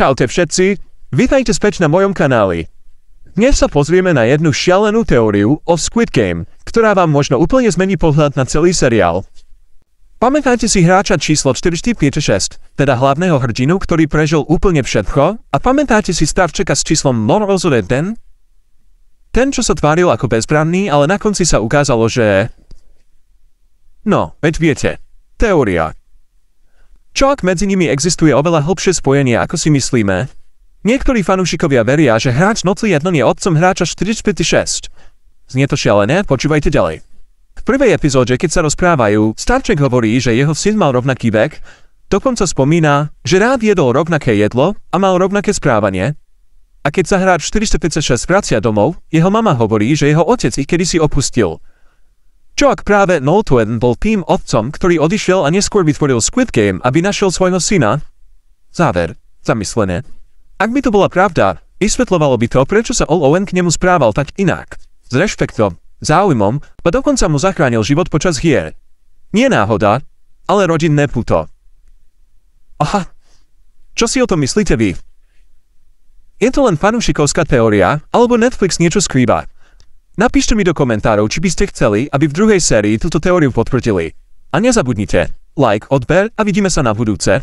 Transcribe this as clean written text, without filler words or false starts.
Čaute všetci, vítajte späť na mojom kanáli. Dnes sa pozrieme na jednu šialenú teóriu o Squid Game, ktorá vám možno úplne zmení pohľad na celý seriál. Pamätáte si hráča číslo 4456, teda hlavného hrdinu, ktorý prežil úplne všetko? A pamätáte si stavčeka s číslom 001? Ten, čo sa tváril ako bezbranný, ale na konci sa ukázalo, že... No, veď viete. Teória. Čo ak medzi nimi existuje oveľa hlbšie spojenie, ako si myslíme? Niektorí fanúšikovia veria, že hráč 01 je otcom hráča 456. Znie to šialené? Počúvajte ďalej. V prvej epizóde, keď sa rozprávajú, starček hovorí, že jeho syn mal rovnaký vek, dokonca spomína, že rád jedol rovnaké jedlo a mal rovnaké správanie. A keď sa hráč 456 vracia domov, jeho mama hovorí, že jeho otec ich kedysi opustil. Čo ak práve 01 bol tým otcom, ktorý odišiel a neskôr vytvoril Squid Game, aby našiel svojho syna? Záver. Zamyslené. Ak by to bola pravda, vysvetľovalo by to, prečo sa Owen k nemu správal tak inak. S rešpektom, záujmom, a dokonca mu zachránil život počas hier. Nie náhoda, ale rodinné puto. Aha. Čo si o tom myslíte vy? Je to len fanúšikovská teória, alebo Netflix niečo skrýva? Napíšte mi do komentárov, či by ste chceli, aby v druhej sérii túto teóriu potvrdili. A nezabudnite, like, odber a vidíme sa na budúce.